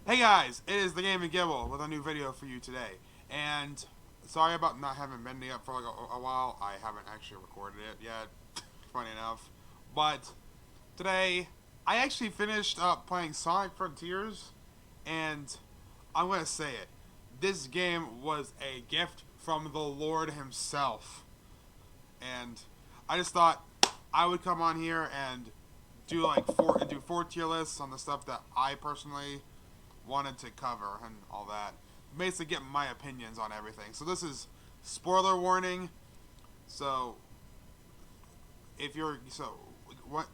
Hey guys, it is the Gaming Gible with a new video for you today. And sorry about not having been up for like a while. I haven't actually recorded it yet, funny enough. But today, I actually finished up playing Sonic Frontiers, and I'm gonna say it. This game was a gift from the Lord himself. And I just thought I would come on here and do four tier lists on the stuff that I personally wanted to cover and all that. Basically, get my opinions on everything. So this is spoiler warning. So if you're what,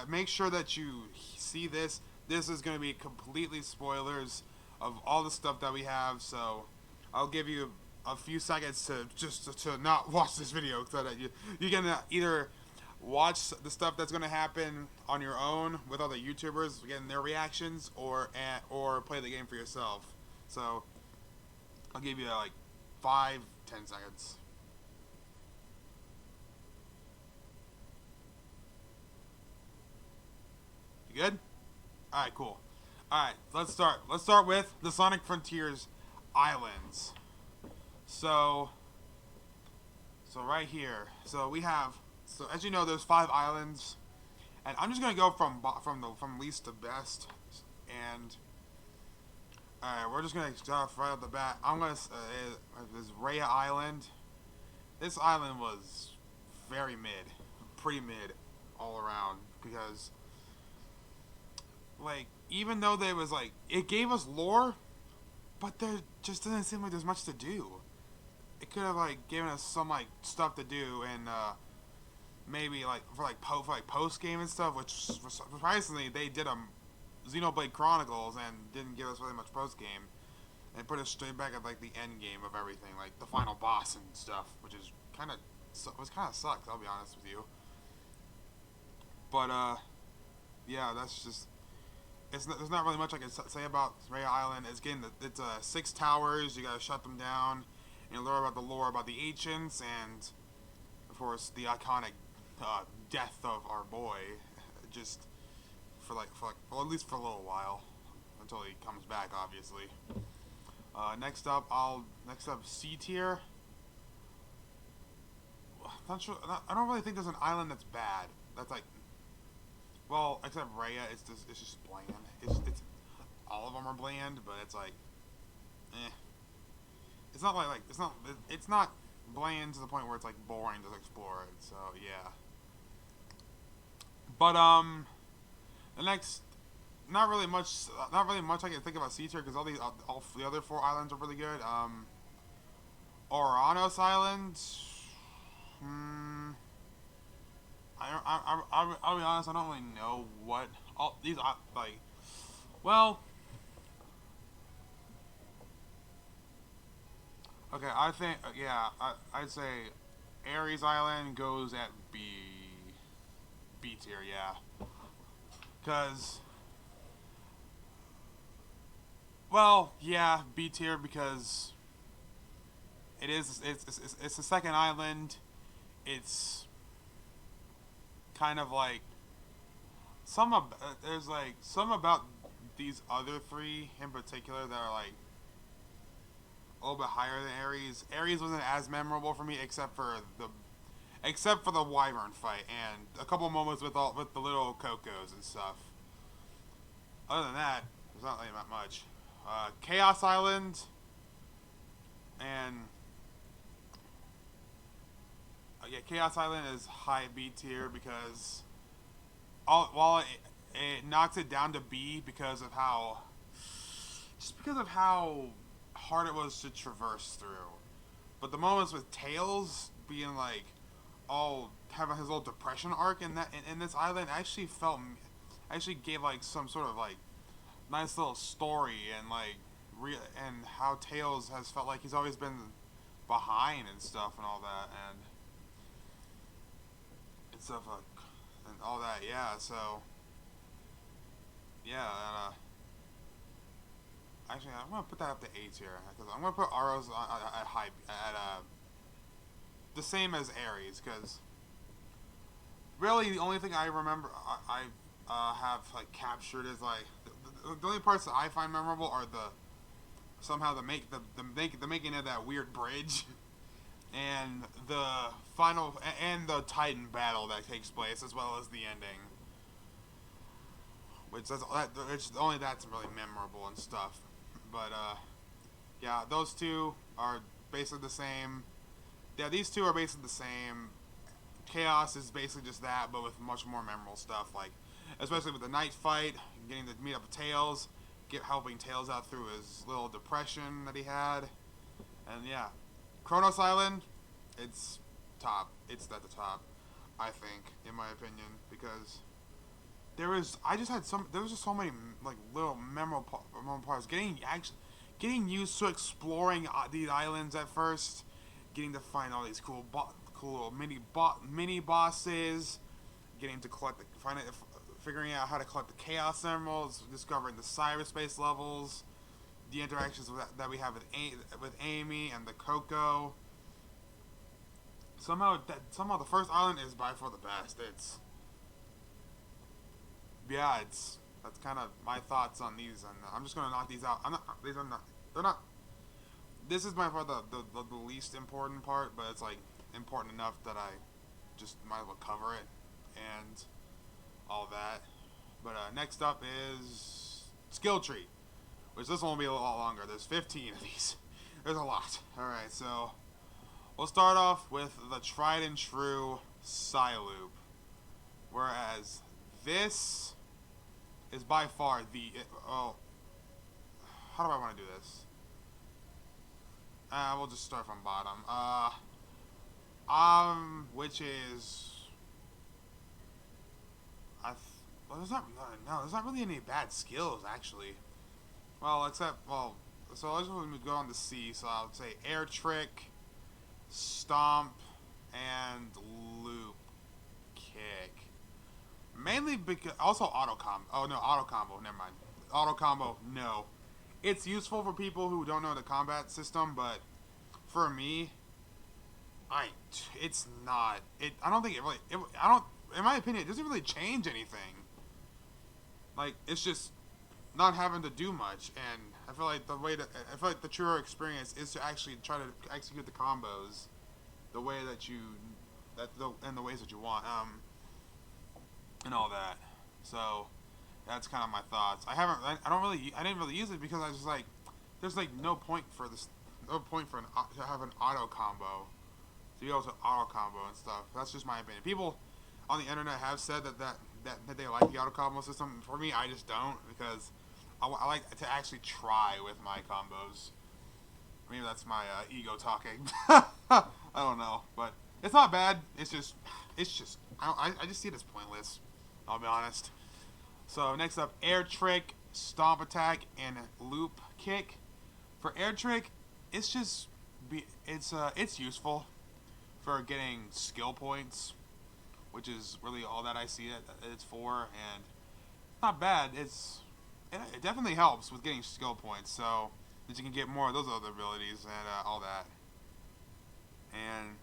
make sure that you see this. This is going to be completely spoilers of all the stuff that we have. So I'll give you a few seconds to not watch this video so that you can either watch the stuff that's going to happen on your own with other YouTubers getting their reactions, or play the game for yourself. So I'll give you like 5-10 seconds. You good? All right, cool. All right, let's start. Let's start with the Sonic Frontiers Islands. So right here. So we have. So as you know, there's 5 islands, and I'm just gonna go from least to best. And alright, we're just gonna start right off the bat. I'm gonna this Rhea Island. This island was very mid, pretty mid, all around, because like even though there was like it gave us lore, but there just doesn't seem like there's much to do. It could have like given us some like stuff to do, and maybe like for post game and stuff, which surprisingly they did a Xenoblade Chronicles and didn't give us really much post game, and put us straight back at like the end game of everything, like the final boss and stuff, which is kind of sucks. I'll be honest with you. But yeah, that's just there's not really much I can say about Rhea Island. It's 6 towers. You gotta shut them down, and you learn about the lore about the ancients, and of course the iconic death of our boy, just well, at least for a little while, until he comes back, obviously. Next up C tier. Not sure. I don't really think there's an island that's bad. That's like, well, except Rhea, it's just bland. It's all of them are bland, but it's like, eh. It's not like it's not bland to the point where it's like boring to explore it. So yeah. But the next, not really much I can think about C tier, because all the other 4 islands are really good. Oranos Island. I'll be honest. I don't really know what all these like. Well, okay. I think yeah. I'd say Ares Island goes at B tier. Yeah. Because, well, yeah, B tier, because it's the second island. It's kind of like there's like some about these other 3 in particular that are like a little bit higher than Ares. Ares wasn't as memorable for me, except for the wyvern fight and a couple moments with the little Cocos and stuff. Other than that, there's not really that much. Chaos Island, and yeah, Chaos Island is high B tier, because while it knocks it down to B because of how hard it was to traverse through. But the moments with Tails being like all having his little depression arc in this island actually gave like some sort of like nice little story, and like and how Tails has felt like he's always been behind and stuff and all that, and stuff like and all that. Yeah, so yeah, and actually I'm gonna put that up to A tier, because I'm gonna put Aros at high at the same as Ares, because really the only thing I remember I have like captured is like the only parts that I find memorable are somehow the making of that weird bridge, and the final and the Titan battle that takes place, as well as the ending. Which only that's really memorable and stuff. But yeah, those two are basically the same. Yeah, these two are basically the same. Chaos is basically just that, but with much more memorable stuff, like especially with the night fight, getting to meet up with Tails, helping Tails out through his little depression that he had, and yeah, Kronos Island, it's top. It's at the top, I think, in my opinion, because there was just so many like little memorable parts. Getting used to exploring these islands at first, getting to find all these cool little mini bosses, getting to figuring out how to collect the Chaos Emeralds, discovering the cyberspace levels, the interactions that we have with Amy and the Coco. Somehow the first island is by far the best. That's kind of my thoughts on these, and I'm just gonna knock these out. They're not. This is by far the least important part, but it's like important enough that I just might as well cover it and all that. But next up is skill tree, which this one will be a lot longer. There's 15 of these. There's a lot. All right, so we'll start off with the tried and true Psyloop, whereas this is by far how do I want to do this? We'll just start from bottom. Which is, there's not really any bad skills actually. So I just want to go on to C. So I would say air trick, stomp, and loop kick. Mainly because also auto combo. Oh no, auto combo. Never mind. Auto combo. No, it's useful for people who don't know the combat system, but for me, it's not. I don't think it really. I don't. In my opinion, it doesn't really change anything. Like, it's just not having to do much, and I feel like the truer experience is to actually try to execute the combos the way in the ways that you want, and all that. So that's kind of my thoughts. I didn't really use it because I was just like, there's like no point to have an auto combo, to be able to auto combo and stuff. That's just my opinion. People on the internet have said that they like the auto combo system. For me, I just don't, because I like to actually try with my combos. Maybe that's my ego talking. I don't know, but it's not bad. It's just I just see it as pointless, I'll be honest. So next up, air trick, stomp attack, and loop kick. For air trick, it's useful for getting skill points, which is really all that I see it's for, and not bad. It definitely helps with getting skill points, so that you can get more of those other abilities and all that. And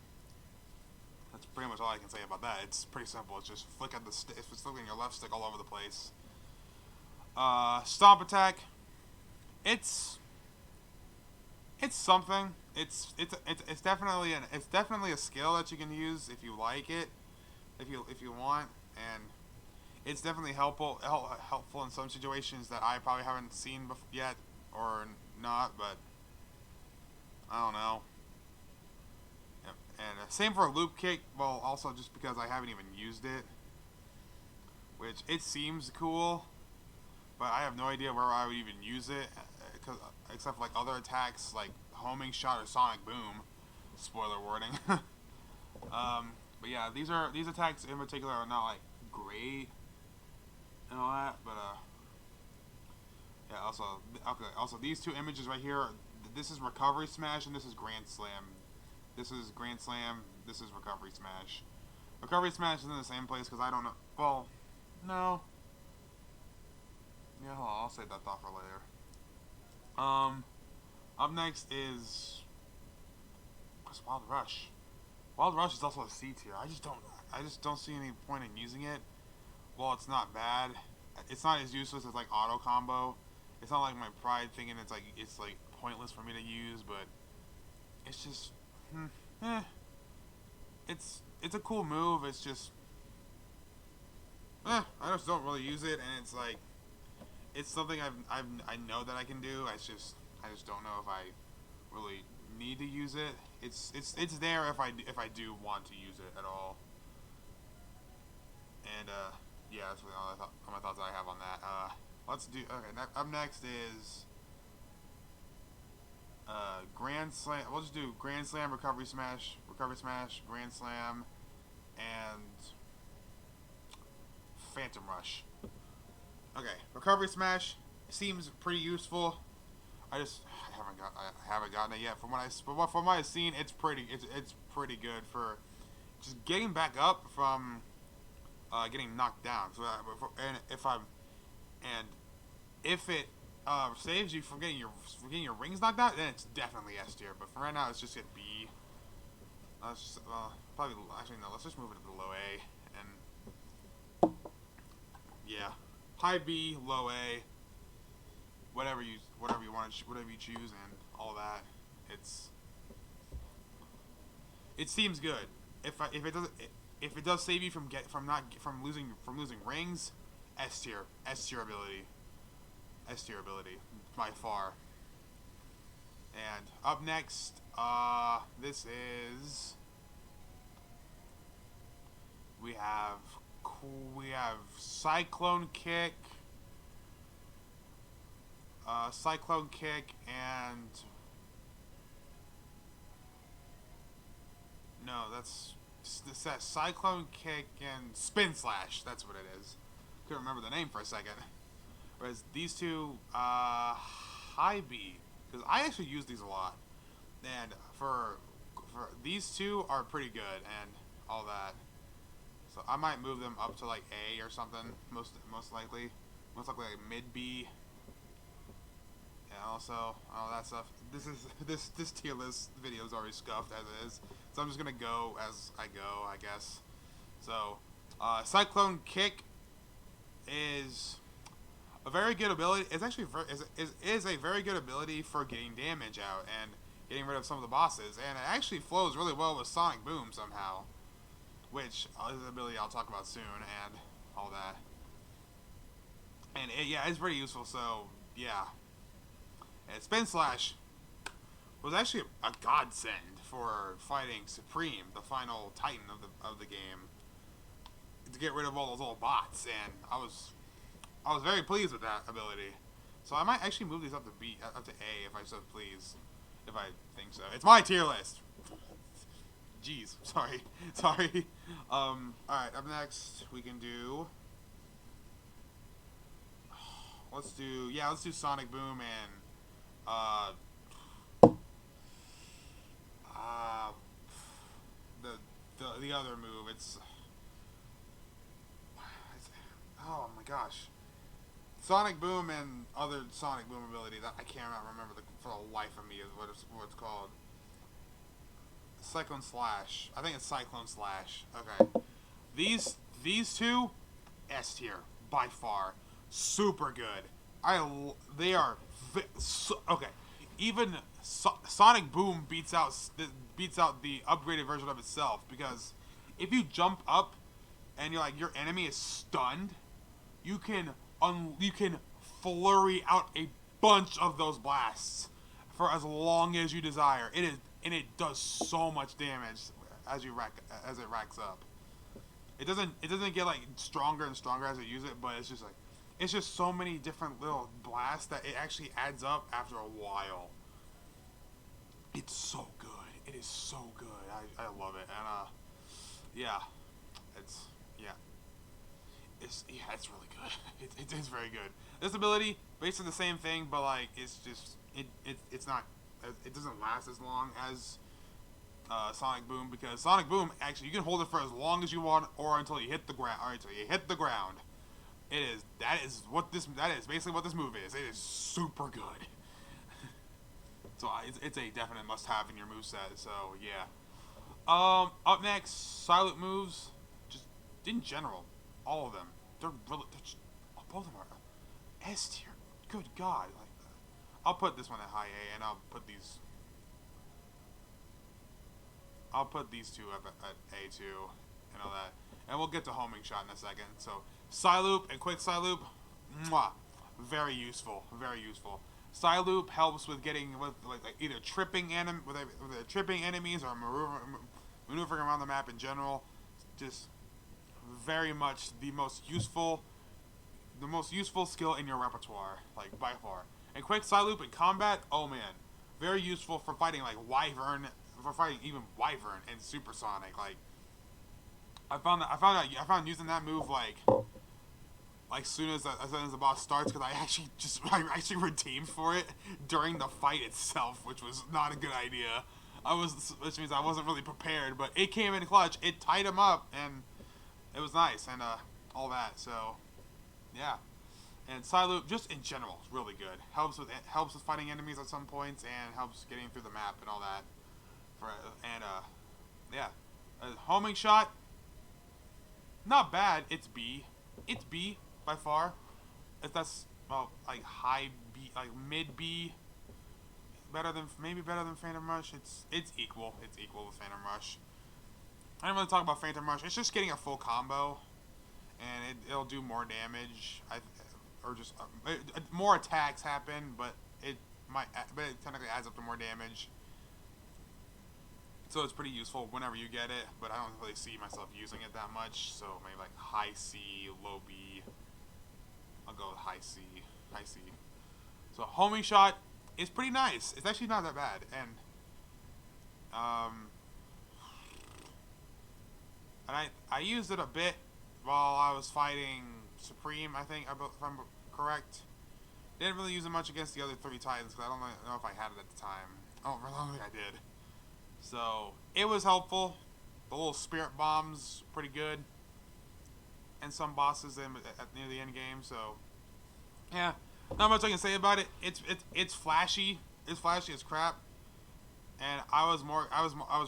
that's pretty much all I can say about that. It's pretty simple. It's just it's flicking your left stick all over the place. Stomp attack. It's something. It's definitely a skill that you can use if you like it, if you want, and it's definitely helpful in some situations that I probably haven't seen yet or not, but I don't know. Yep. And same for a loop kick. Well, also just because I haven't even used it, which it seems cool, but I have no idea where I would even use it, except for like other attacks like homing shot or sonic boom. Spoiler warning. But yeah, these attacks in particular are not like great and all that, but yeah. Also these two images right here. This is recovery smash and this is grand slam. This is grand slam. This is recovery smash. Recovery smash is in the same place because I don't know. Well, no. Yeah, hold on, I'll save that thought for later. Up next is Wild Rush. Wild Rush is also a C tier. I just don't see any point in using it. Well, it's not bad. it's not as useless as like auto combo. It's not like my pride thinking it's like pointless for me to use, but it's just, eh. It's a cool move. It's just, I just don't really use it, and it's like, it's something I know that I can do. I just don't know if I really need to use it. It's there if I do want to use it at all. And yeah, that's really all my thoughts I have on that. Let's do up next is Grand Slam. We'll just do Grand Slam, Recovery Smash, Grand Slam, and Phantom Rush. Okay, Recovery Smash seems pretty useful. I haven't gotten it yet. From what I've seen, it's pretty good for just getting back up from getting knocked down. So if it saves you from getting your rings knocked out, then it's definitely S tier. But for right now, it's just at B. Probably actually no. Let's just move it to the low A, and yeah, high B, low A, whatever you choose, and all that. It seems good. If it does save you from losing rings, S tier ability by far. And up next, this is we have Cyclone Kick, and no, that's Cyclone Kick and Spin Slash. That's what it is. Couldn't remember the name for a second. Whereas these two, high B, because I actually use these a lot, and for these two are pretty good and all that. So I might move them up to like A or something. Most likely like mid B. And also all that stuff. This tier list video is already scuffed as is, so I'm just gonna go as I go, I guess. So, Cyclone Kick is a very good ability. It's actually is a very good ability for getting damage out and getting rid of some of the bosses, and it actually flows really well with Sonic Boom somehow, which is an ability I'll talk about soon, and all that. And yeah, it's pretty useful. So yeah, and Spin Slash was actually a godsend for fighting Supreme, the final Titan of the game, to get rid of all those little bots, and I was very pleased with that ability. So I might actually move these up to A if I so please, if I think so. It's my tier list. Jeez, sorry. All right, up next we can do. Let's do Sonic Boom and the other move. It's oh my gosh. Sonic Boom and other Sonic Boom ability that I can't remember for the life of me is what it's called. Cyclone Slash. I think it's Cyclone Slash. Okay. These two, S tier by far. Super good. They are okay. Even Sonic Boom beats out the upgraded version of itself, because if you jump up and your enemy is stunned, you can flurry out a bunch of those blasts for as long as you desire. It does so much damage as it racks up. It doesn't get like stronger and stronger as you use it, but it's just so many different little blasts that it actually adds up after a while. It's so good. It is so good. I love it. And it's really good. It is very good. This ability, basically the same thing, but like it's not. It doesn't last as long as Sonic Boom, because Sonic Boom actually you can hold it for as long as you want, or until you hit the ground. That is basically what this move is. It is super good. So it's a definite must-have in your moveset. So yeah. Up next, silent moves. Just in general, all of them. They're just a both of them are S tier. Good God. Like, I'll put this one at high A, and I'll put these two up at A2 and all that. And we'll get to homing shot in a second. So, Psyloop and quick Psyloop, mwah, very useful, very useful. Psyloop helps with getting with like either tripping tripping enemies or maneuvering around the map in general. Just very much the most useful skill in your repertoire, like by far. And quick Psyloop in combat, oh man, very useful for fighting like Wyvern, even Wyvern and Supersonic. Like I found using that move like soon as the boss starts, because I actually redeemed for it during the fight itself, which was not a good idea. Which means I wasn't really prepared, but it came in clutch. It tied him up, and it was nice, and all that. So, yeah. And Psyloop, just in general, is really good. Helps with fighting enemies at some points, and helps getting through the map and all that. Yeah. Homing shot, not bad. It's B. It's B by far. If that's like high B, like mid B. Maybe better than Phantom Rush. It's equal. It's equal with Phantom Rush. I didn't really talk about Phantom Rush. It's just getting a full combo, and it'll do more damage. More attacks happen, but it technically adds up to more damage. So it's pretty useful whenever you get it, but I don't really see myself using it that much. So maybe like high C, low B. I'll go with high C. High C. So homing shot is pretty nice. It's actually not that bad, and I used it a bit while I was fighting Supreme, I think, if I'm correct. Didn't really use it much against the other 3 Titans, because I don't know if I had it at the time. I don't think I did. So, it was helpful. The little Spirit Bombs, pretty good. And some bosses near the end game, so yeah. Not much I can say about it. It's flashy. It's flashy as crap. And I was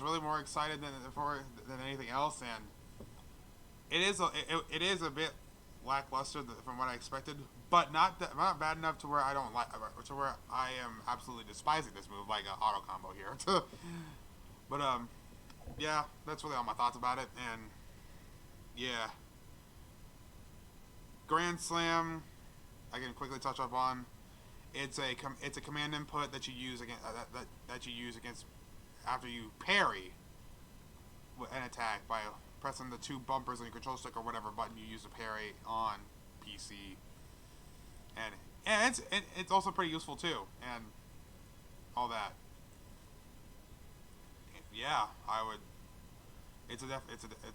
really more excited than anything else, and it is a bit lackluster from what I expected, but not bad enough to where I am absolutely despising this move, like an auto combo here. But yeah, that's really all my thoughts about it. And yeah, Grand Slam, I can quickly touch up on. It's a command input that you use against after you parry an attack by pressing the 2 bumpers on your control stick or whatever button you use to parry on PC. And it's also pretty useful too, and all that. Yeah, I would. It's a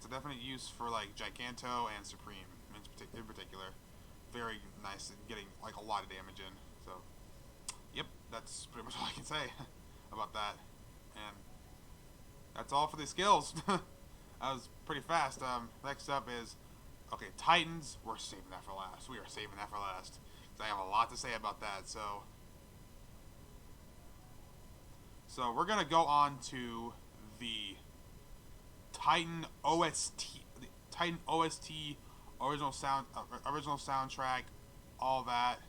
definite use for like Giganto and Supreme in particular. Very nice at getting like a lot of damage in. So, yep, that's pretty much all I can say about that. And that's all for the skills. That was pretty fast. Next up is, okay, Titans. We're saving that for last. We are saving that for last, because I have a lot to say about that. So we're gonna go on to the Titan OST, original soundtrack, all that.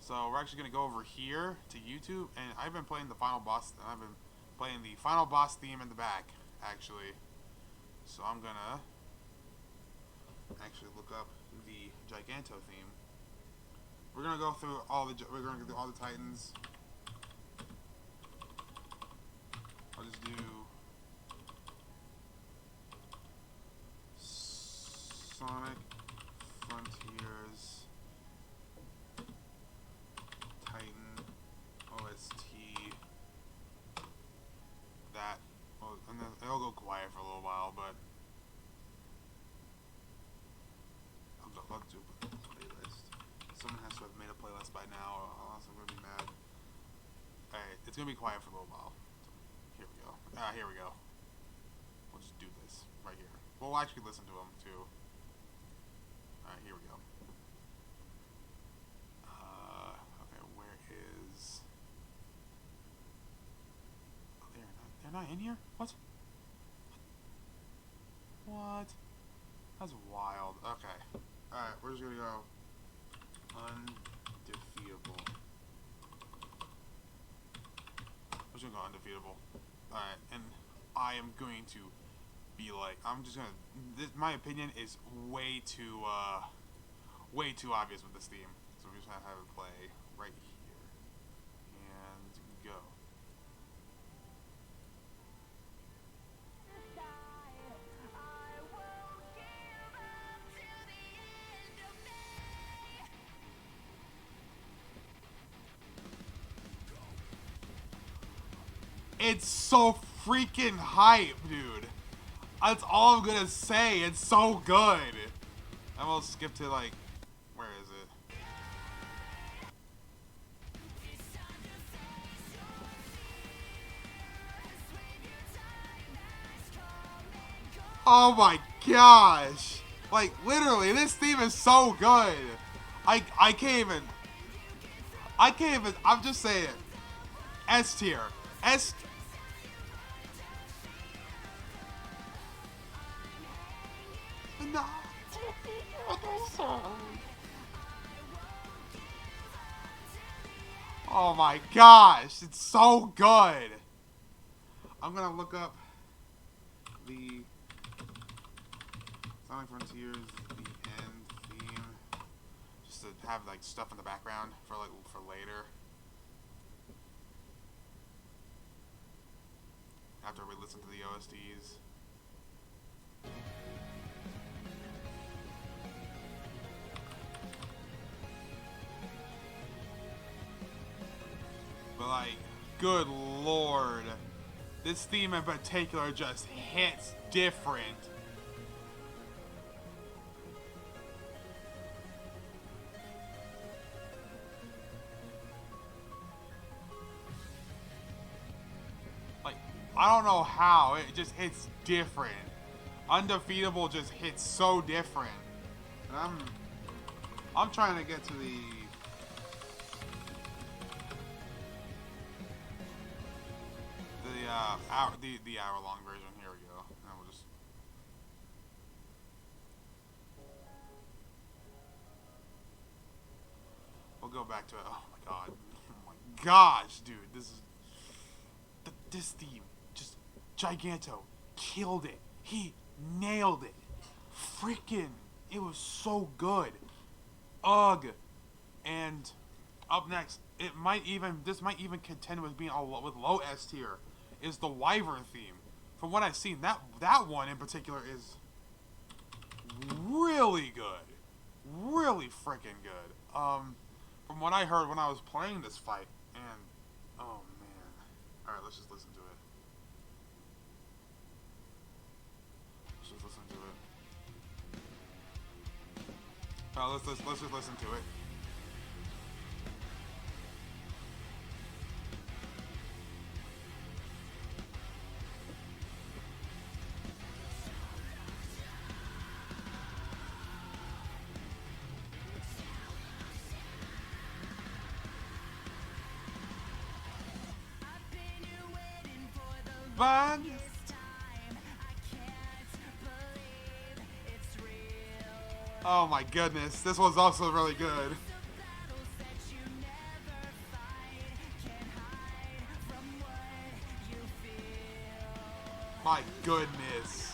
So we're actually gonna go over here to YouTube, and I've been playing the final boss. I've been playing the final boss theme in the back, actually. So I'm gonna actually look up the Giganto theme. We're gonna go through all the Titans. I'll just do Sonic Frontiers Titan OST. That, well, and then it'll go quiet for a little while, but I'll do a playlist. Someone has to have made a playlist by now, or else I'm gonna be mad. Alright, it's gonna be quiet for a little while. So, here we go. Here we go. We'll just do this right here. We'll actually listen to them too. Alright, here we go. Okay, where is... Oh, they're not in here? What? What? That's wild. Okay. Alright, we're just gonna go Undefeatable. I'm just gonna go undefeatable. Alright, and I am going to be like, I'm just gonna, my opinion is way too obvious with this theme. So we're just gonna have it play right here. And go. It's so freaking hype, dude. That's all I'm gonna say. It's so good. I will skip to like, where is it? Oh my gosh! Like literally, this theme is so good. I can't even. I'm just saying. S tier. S. No. Oh my gosh, it's so good. I'm gonna look up the Sonic Frontiers the end theme just to have like stuff in the background for later. After we listen to the OSTs. But like, good lord. This theme in particular just hits different. Like, I don't know how, it just hits different. Undefeatable just hits so different. And I'm trying to get to the hour-long version. Here we go. And we'll just. We'll go back to it. Oh my god. Oh my gosh, dude. This theme, just Giganto killed it. He nailed it. Freaking, it was so good. Ugh. And up next, this might even contend with being with low S tier, is the Wyvern theme. From what I've seen, that one in particular is really good. Really freaking good. From what I heard when I was playing this fight, and oh man. Alright, let's just listen to it. Let's just listen to it. Alright, let's just listen to it. But oh my goodness, this one's also really good. My goodness.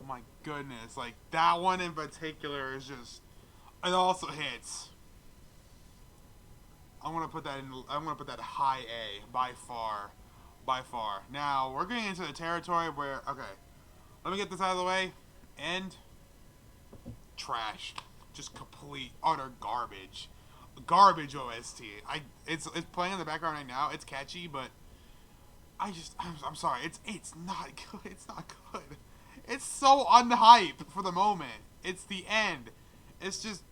My goodness, like that one in particular is just, it also hits. I'm gonna put that high A by far. Now we're getting into the territory where, okay, let me get this out of the way. And trash, just complete utter garbage OST. It's playing in the background right now. It's catchy, but I'm sorry. It's not good. It's not good. It's so unhype for the moment. It's the end. It's just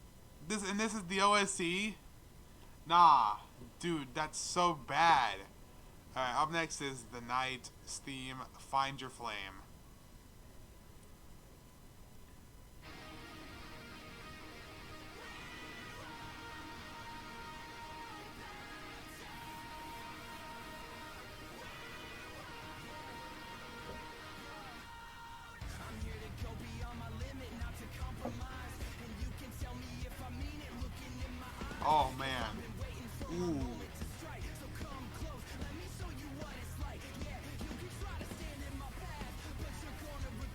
this, and this is the OSC. Nah, dude, that's so bad. All right, up next is the Night theme, Find Your Flame. Oh man. Ooh.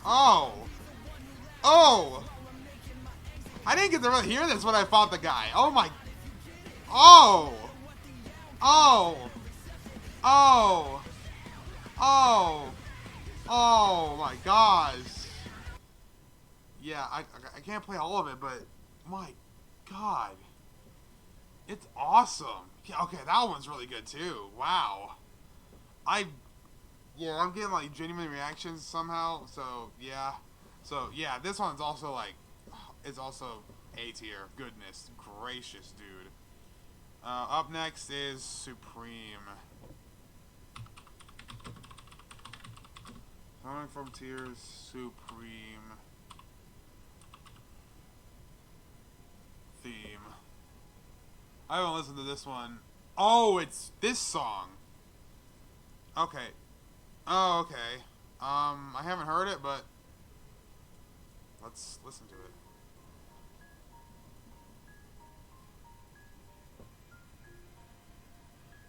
Oh. Oh. I didn't get to really hear this when I fought the guy. Oh my. Oh. Oh. Oh. Oh. Oh my gosh. Yeah, I can't play all of it, but my god. It's awesome. Yeah, okay, that one's really good too. Wow. Yeah, I'm getting like genuine reactions somehow. So yeah, this one's also like, it's also A tier. Goodness gracious, dude. Up next is Supreme. Coming from tiers, Supreme theme. I haven't listened to this one. Oh, it's this song. Okay. Oh, okay. I haven't heard it, but let's listen to it.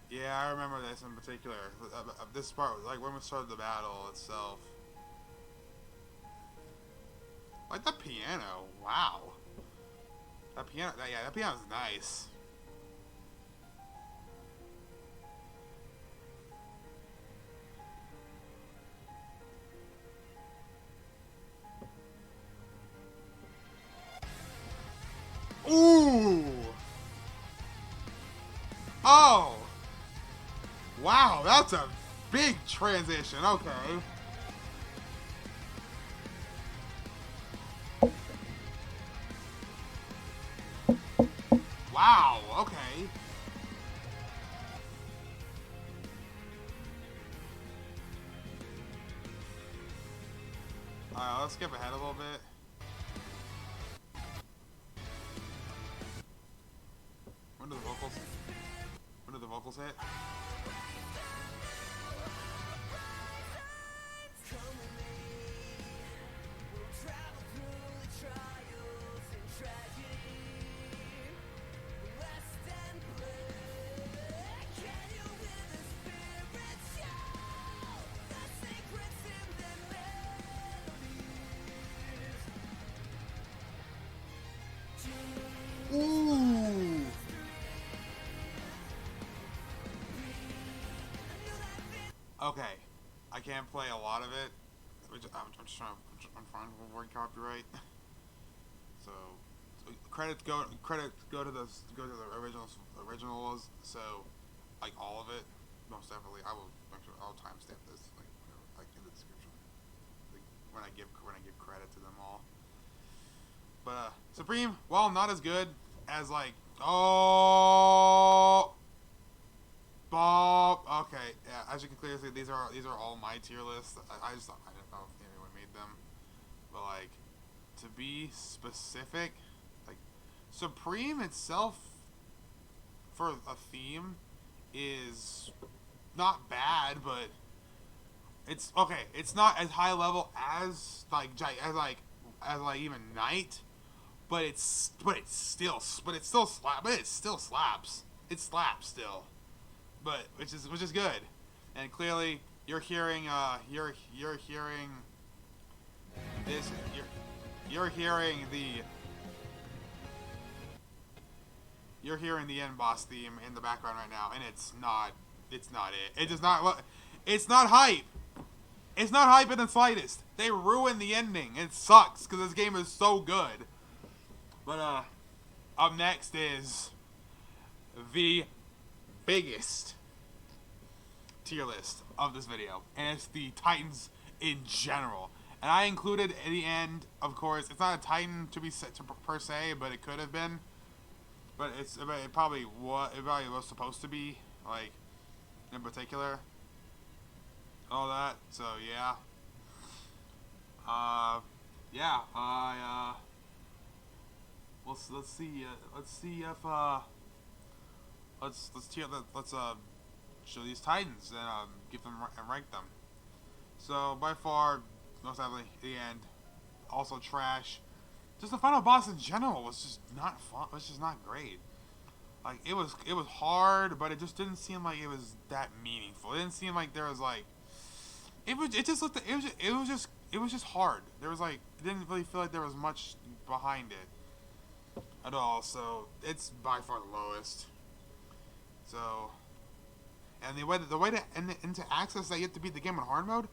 Yeah, I remember this in particular. This part, like when we started the battle itself. Like the piano. Wow. That piano, yeah, that piano's nice. Ooh. Oh. Wow, that's a big transition. Okay. Wow, okay. Alright, let's skip ahead a little bit. When do the vocals hit? Ooh. Okay, I can't play a lot of it. I'm just trying to avoid copyright. So credits go to the originals. So like all of it, most definitely. I'll timestamp this like in the description, like when I give credit to them all. But Supreme, well, not as good as like Bob. Okay, yeah. As you can clearly see, these are all my tier lists. I just I didn't know if anyone made them, but like to be specific, like Supreme itself for a theme is not bad, but it's okay. It's not as high level as even Night, but it still slaps. It slaps still, but which is good, and clearly you're hearing this you're hearing the end boss theme in the background right now, and it's not it. It does not. It's not hype. It's not hype in the slightest. They ruined the ending. It sucks because this game is so good. But up next is the biggest tier list of this video, and it's the Titans in general. And I included at the end, of course, it's not a Titan to be set to per se, but it could have been. But it probably was supposed to be, like, in particular. All that, so yeah. Let's see if let's show these Titans and give them and rank them. So by far, most definitely the end. Also trash. Just the final boss in general was just not fun. Was just not great. Like it was hard, but it just didn't seem like it was that meaningful. It didn't seem like there was like it just looked it was just hard. There was like it didn't really feel like there was much behind it at all. So it's by far the lowest. So and the way to access that you have to beat the game in hard mode.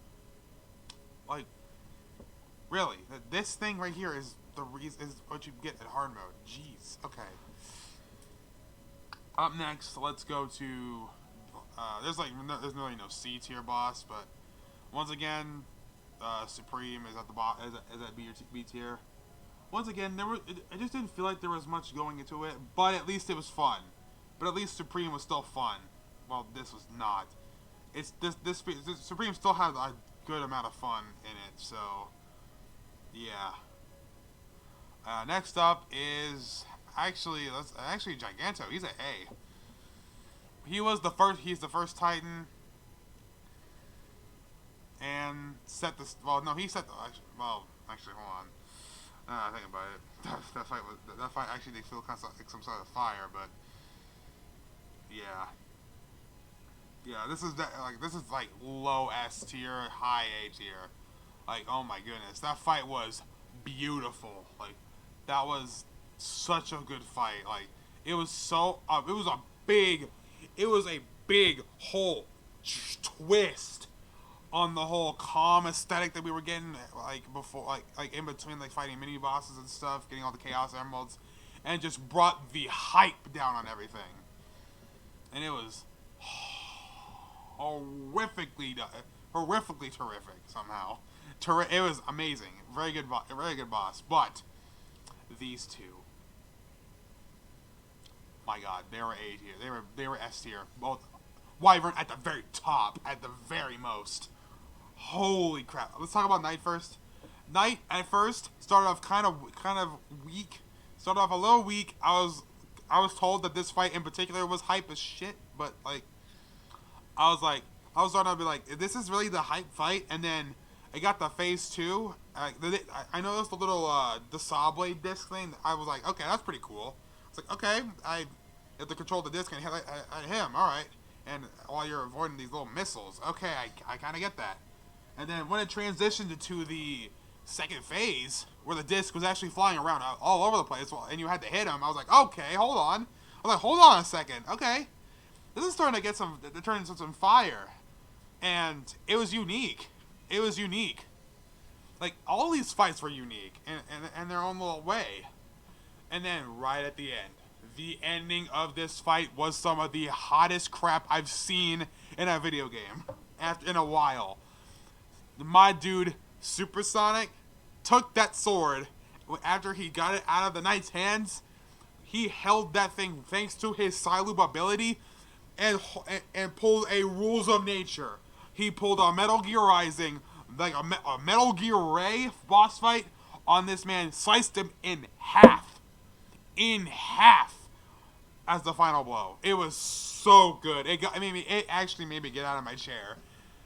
Like really, this thing right here is the reason is what you get in hard mode. Jeez. Okay. Up next, let's go to. There's really no C tier boss, but once again, Supreme is at the is at B tier. Once again, I just didn't feel like there was much going into it, but at least it was fun. But at least Supreme was still fun. Well, this was not. It's this Supreme still had a good amount of fun in it. So, yeah. Next up is actually Giganto. He's an A. He's the first Titan, and set this. Well, no, he set the. Actually, hold on. I think about it. That fight actually did feel kind of like some sort of fire, but yeah. This is like low S tier, high A tier. Like, oh my goodness, that fight was beautiful. Like, that was such a good fight. Like, it was so. It was a big whole twist on the whole calm aesthetic that we were getting like before, like in between like fighting mini bosses and stuff, getting all the Chaos Emeralds, and just brought the hype down on everything. And it was horrifically terrific somehow. It was amazing. Very good boss. But these two, my God, they were A tier. They were S tier. Both. Wyvern at the very top, at the very most. Holy crap! Let's talk about Knight first. Knight at first started off kind of weak. Started off a little weak. I was told that this fight in particular was hype as shit, but like, I was starting to be like, this is really the hype fight, and then I got the phase 2. I noticed the little the saw blade disc thing. I was like, okay, that's pretty cool. It's like, okay, I have to control the disc and hit him. All right, and while you're avoiding these little missiles, okay, I kind of get that. And then when it transitioned to the second phase, where the disc was actually flying around all over the place, and you had to hit him, I was like, okay, hold on. I was like, hold on a second, okay, this is starting to get to turn into some fire, and it was unique. It was unique. Like, all these fights were unique in their own little way. And then right at the end, the ending of this fight was some of the hottest crap I've seen in a video game in a while. My dude, Supersonic, took that sword after he got it out of the Knight's hands. He held that thing thanks to his Psylube ability and pulled a Rules of Nature. He pulled a Metal Gear Rising, like a Metal Gear Ray boss fight on this man, sliced him in half. In half as the final blow. It was so good. It actually made me get out of my chair.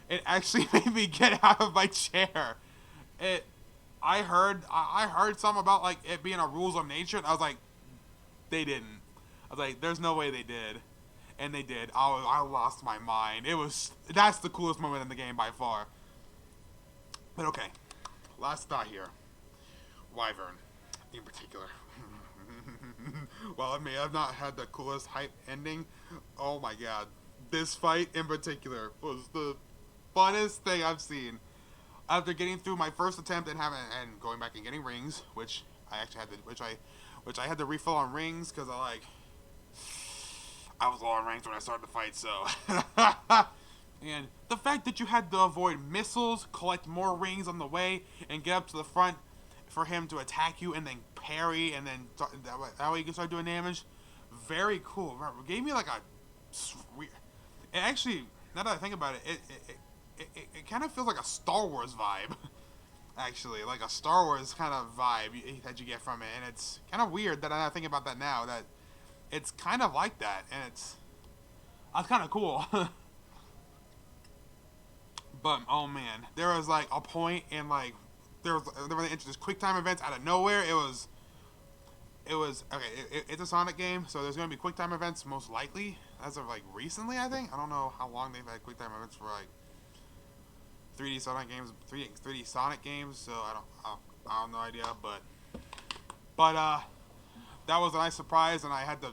It actually made me get out of my chair. I heard something about like it being a Rules of Nature, and I was like, they didn't. I was like, there's no way they did. And they did. I lost my mind. That's the coolest moment in the game by far. But okay, last thought here. Wyvern, in particular. Well, I mean, I've not had the coolest hype ending. Oh my God, this fight in particular was the funnest thing I've seen. After getting through my first attempt and going back and getting rings, which I actually had to, I had to refill on rings because I was low on rings when I started the fight. So, and the fact that you had to avoid missiles, collect more rings on the way, and get up to the front for him to attack you and then parry, and then that way you can start doing damage. Very cool. It gave me like it actually, now that I think about it, it kind of feels like a Star Wars vibe. Actually, like a Star Wars kind of vibe that you get from it, and it's kind of weird that I think about that now, that it's kind of like that, and that's kind of cool. But oh man, there was like a point in like there were introduced quick time events out of nowhere. it was okay. It's a Sonic game, so there's gonna be quick time events most likely as of like recently. I think I don't know how long they've had quick time events for like 3D Sonic games, 3D Sonic games. So I have no idea, but that was a nice surprise, and I had to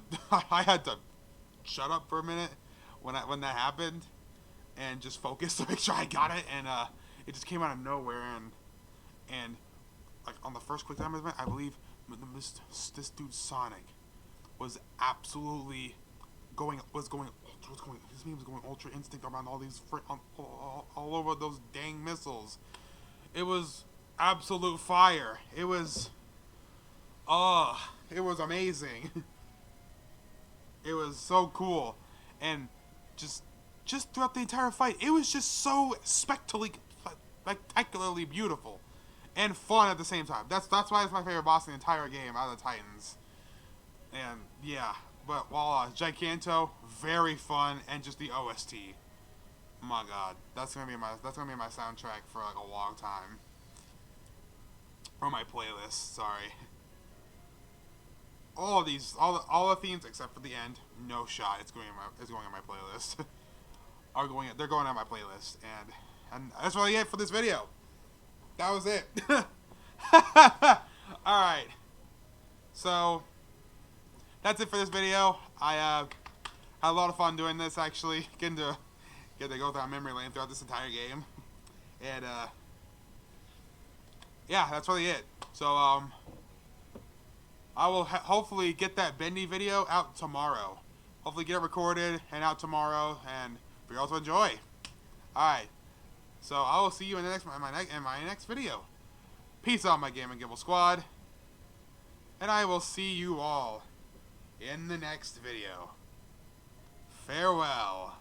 I had to shut up for a minute when that happened, and just focus to make sure I got it, and it just came out of nowhere, and like on the first quick time event, I believe this dude Sonic was absolutely was going his name was going Ultra Instinct around all these all over those dang missiles. It was absolute fire. It was it was amazing. It was so cool, and just throughout the entire fight, it was just so spectacularly beautiful and fun at the same time. That's why it's my favorite boss in the entire game out of the Titans. And yeah, but while Giganto, very fun, and just the OST. My God, that's gonna be my soundtrack for like a long time. Or my playlist. Sorry. All the themes except for the end, no shot. It's going on my playlist. They're going on my playlist, and that's really it for this video. That was it. All right. So that's it for this video. I had a lot of fun doing this, actually, getting to go down memory lane throughout this entire game, and yeah, that's really it. So I will hopefully get that Bendy video out tomorrow. Hopefully get it recorded and out tomorrow, and for you all to enjoy. Alright. So I will see you in my next video. Peace out, my Game and Gible squad. And I will see you all in the next video. Farewell.